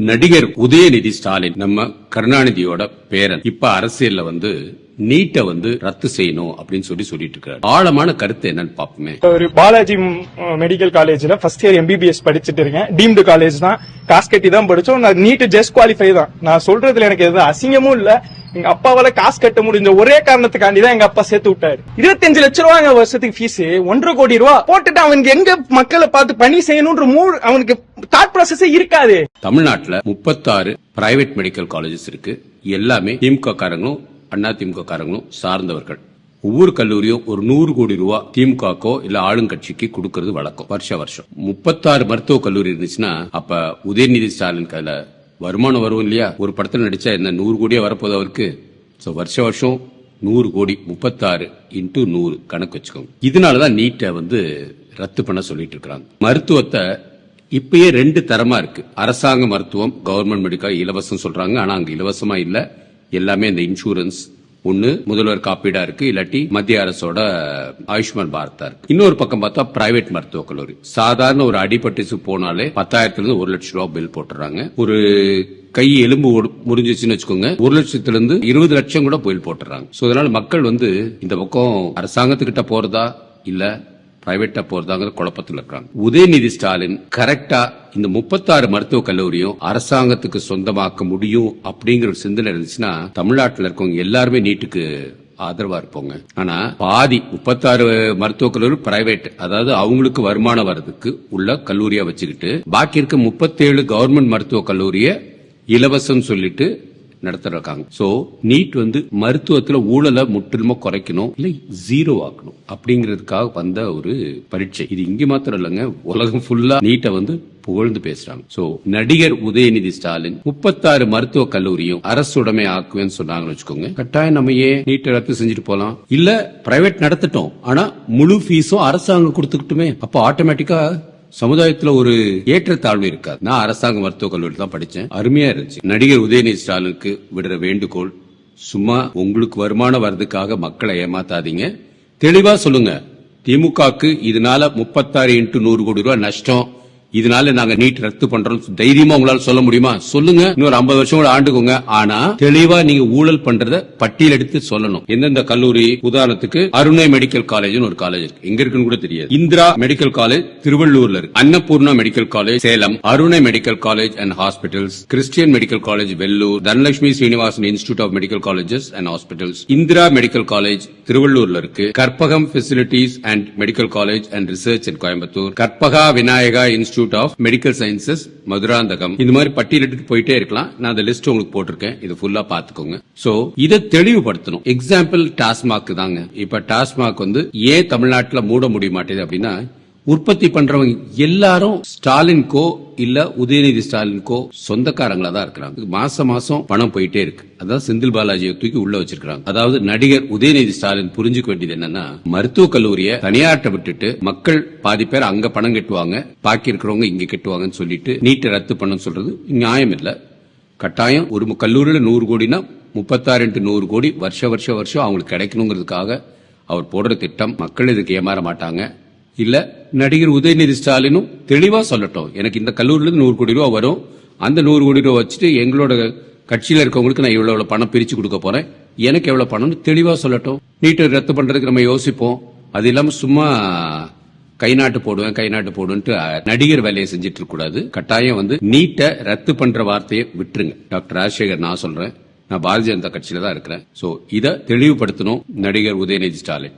நடிகர் உதயநிதி ஸ்டாலின் நம்ம கருணாநிதியோட பேரன் இப்ப அரசியல்ல நீட்டை ரத்து செய்யணும் அப்படின்னு சொல்லிட்டு இருக்காரு. ஆழமான கருத்து என்னன்னு பாப்போமே. ஒரு பாலாஜி மெடிக்கல் காலேஜ்ல ஃபர்ஸ்ட் இயர் MBBS படிச்சுட்டு இருக்கேன். டீம்டு காலேஜ் தான், காசு கட்டி தான் படிச்சோம். நான் நீட் ஜஸ்ட் குவாலிஃபை தான். நான் சொல்றதுல எனக்கு எது அசிங்கமும் இல்ல. எங்க அப்பாவால காசு கட்ட முடிஞ்ச ஒரே காரணத்துக்காண்டி தான் எங்க அப்பா சேர்த்து விட்டாரு. 25 லட்சம் ரூபாங்க வருஷத்துக்கு ஃபீஸ், 1.5 கோடி ரூபாய் போட்டுட்டு அவனுக்கு எங்க மக்களை பார்த்து பணி செய்யணும்ன்ற அவனுக்கு தாட் ப்ராசஸே இருக்காது. தமிழ்நாட்டுல 36 பிரைவேட் மெடிக்கல் காலேஜஸ் இருக்கு. எல்லாமே திமுக காரங்களும் அண்ணா திமுக காரங்களும் சார்ந்தவர்கள். ஒவ்வொரு கல்லூரியும் ஒரு 100 கோடி ரூபாய் திமுகக்கோ இல்ல ஆளுங்கட்சிக்கு கொடுக்கறது வழக்கம். வருஷம் 36 மருத்துவ கல்லூரி இருந்துச்சுன்னா அப்ப உதயநிதி ஸ்டாலின் கையில வருமானம் வரும் இல்லையா? ஒரு படத்துல நடிச்சா என்ன 100 கோடியா வரப்போது அவருக்கு. வருஷம் 100 கோடி, 36 × 100 கணக்கு வச்சுக்கோங்க. இதனாலதான் நீட்டை ரத்து பண்ண சொல்லிட்டு இருக்காங்க. மருத்துவத்தை இப்பயே 2 தரமா இருக்கு. அரசாங்க மருத்துவம், கவர்மெண்ட் மெடிக்கல் இலவசம் சொல்றாங்க. ஆனா அங்க இலவசமா இல்ல, எல்லாமே இந்த இன்சூரன்ஸ் ஒண்ணு முதல்வர் காப்பீடா இருக்கு, இல்லாட்டி மத்திய அரசோட ஆயுஷ்மான் பாரதா இருக்கு. இன்னொரு பக்கம் பார்த்தா பிரைவேட் மருத்துவக் கல்லூரி. சாதாரண ஒரு அடிபட்டு போனாலே 10,000 இருந்து 1 லட்சம் ரூபாய் பில் போட்டுறாங்க. ஒரு கை எலும்பு முறிஞ்சிச்சுன்னு வச்சுக்கோங்க, 1 லட்சத்துல இருந்து 20 லட்சம் கூட பில் போட்டுறாங்க. அதனால மக்கள் இந்த பக்கம் அரசாங்கத்துக்கிட்ட போறதா இல்ல பிரைவேட்டா போறதாங்க குழப்பத்தில் இருக்காங்க. உதயநிதி ஸ்டாலின் கரெக்டா இந்த 36 மருத்துவக் கல்லூரியும் அரசாங்கத்துக்கு சொந்தமாக்க முடியும் அப்படிங்கிற ஒரு சிந்தனை இருந்துச்சுன்னா தமிழ்நாட்டில் இருக்கவங்க எல்லாருமே நீட்டுக்கு ஆதரவா இருப்போங்க. ஆனா பாதி 36 மருத்துவக் கல்லூரி பிரைவேட், அதாவது அவங்களுக்கு வருமானம் வர்றதுக்கு உள்ள கல்லூரியா வச்சுக்கிட்டு பாக்கி இருக்க 37 கவர்மெண்ட் மருத்துவக் கல்லூரிய இலவசம் சொல்லிட்டு நடத்திருக்காங்க. சோ நீட் மருத்துவத்துல ஊழலை முற்றிலுமா குறைக்கணும், இல்ல 0 ஆக்கணும் அப்படிங்கறதுக்காக வந்த ஒரு பரீட்சை. இது இங்க மாத்திரம் இல்லங்க, உலகம் ஃபுல்லா நீட்டை புகழ்ந்து பேசுறாங்க. சோ நடிகர் உதயநிதி ஸ்டாலின் 36 மருத்துவ கல்லூரியும் அரசுடைமை ஆக்குவேன்னு சொன்னாங்கன்னு வச்சுக்கோங்க. கட்டாயம் நம்ம ஏன் நீட்டை ரத்து செஞ்சுட்டு போலாம்? இல்ல பிரைவேட் நடத்திட்டோம், ஆனா முழு ஃபீஸும் அரசாங்கம் கொடுத்துக்கிட்டுமே. அப்ப ஆட்டோமேட்டிக்கா சமுதாயத்துல ஒரு ஏற்றத்தாழ்வு இருக்காது. நான் அரசாங்க மருத்துவக் கல்லூரி தான் படிச்சேன், அருமையா இருந்துச்சு. நடிகர் உதயநிதி ஸ்டாலினுக்கு விடுற வேண்டுகோள், சும்மா உங்களுக்கு வருமானம் வர்றதுக்காக மக்களை ஏமாத்தாதீங்க. தெளிவா சொல்லுங்க, திமுகக்கு இதனால 36 × 100 கோடி ரூபாய் நஷ்டம், இதனால நாங்க நீட் ரத்து பண்றோம் தைரியமா உங்களால சொல்ல முடியுமா? சொல்லுங்க. இன்னொரு 50 வருஷம் கூட ஆண்டுக்கோங்க. ஆனா தெளிவா நீங்க ஊழல் பண்றத பட்டியல் எடுத்து சொல்லணும். எந்தெந்த கல்லூரி? உதாரணத்துக்கு அருணை மெடிக்கல் காலேஜ் ஒரு காலேஜ் இருக்கு, எங்க இருக்குன்னு கூட தெரியாது. இந்திரா மெடிக்கல் காலேஜ் திருவள்ளூர்ல இருக்கு. Annapurna medical college Salem, Arunai medical college and hospitals, Christian medical college Vellore, Dhanalakshmi Srinivasan institute of medical colleges and hospitals, Indira medical college திருவள்ளூர்ல இருக்கு. Karpagam facilities and medical college and research in Coimbatore, Karpaga Vinayaga institute of medical sciences Madurantakam. இந்த மாதிரி பட்டியலிட்டு போயிட்டே இருக்கலாம். நான் அந்த லிஸ்ட் உங்களுக்கு போட்டிருக்கேன், இது ஃபுல்லா பாத்துக்கோங்க. சோ இதை தெளிவுபடுத்தணும். எக்ஸாம்பிள் டாஸ்மாக் தாங்க. இப்ப டாஸ்மாக் ஏன் தமிழ்நாட்டில் மூட முடிய மாட்டேது அப்படின்னா, உற்பத்தி பண்றவங்க எல்லாரும் ஸ்டாலின்கோ இல்ல உதயநிதி ஸ்டாலின்கோ சொந்தக்காரங்களா தான் இருக்கிறாங்க. மாசம் பணம் போயிட்டே இருக்கு. அதாவது செந்தில் பாலாஜியை தூக்கி உள்ள வச்சிருக்காங்க. அதாவது நடிகர் உதயநிதி ஸ்டாலின் புரிஞ்சுக்க வேண்டியது என்னன்னா, மருத்துவக் கல்லூரிய தனியார்ட்ட விட்டுட்டு மக்கள் பாதி பேர் அங்க பணம் கட்டுவாங்க, பாக்கி இருக்கிறவங்க இங்க கட்டுவாங்கன்னு சொல்லிட்டு நீட்டை ரத்து பண்ண சொல்றது நியாயம் இல்ல. கட்டாயம் ஒரு கல்லூரியில 100 கோடினா 36 × 100 கோடி வருஷம் அவங்களுக்கு கிடைக்கணுங்கிறதுக்காக அவர் போடுற திட்டம். மக்கள் இதுக்கு ஏமாற மாட்டாங்க. இல்ல நடிகர் உதயநிதி ஸ்டாலினும் தெளிவா சொல்லட்டும், எனக்கு இந்த கல்லூரியில 100 கோடி ரூபாய் வரும், அந்த 100 கோடி ரூபாய் வச்சுட்டு எங்களோட கட்சியில இருக்கவங்களுக்கு நான் இவ்வளவு பணம் பிரிச்சு கொடுக்க போறேன், எனக்கு எவ்வளவு பணம் தெளிவா சொல்லட்டும். நீட்டை ரத்து பண்றதுக்கு நம்ம யோசிப்போம். அது இல்லாம சும்மா கை நாட்டு போடுவேன்ட்டு நடிகர் வேலையை செஞ்சிட்டு இருக்க கூடாது. கட்டாயம் நீட்டை ரத்து பண்ற வார்த்தையை விட்டுருங்க. டாக்டர் ராஜசேகர் நான் சொல்றேன், நான் பாரதிய ஜனதா கட்சியில தான் இருக்கிறேன். சோ இதை தெளிவுபடுத்தணும் நடிகர் உதயநிதி ஸ்டாலின்.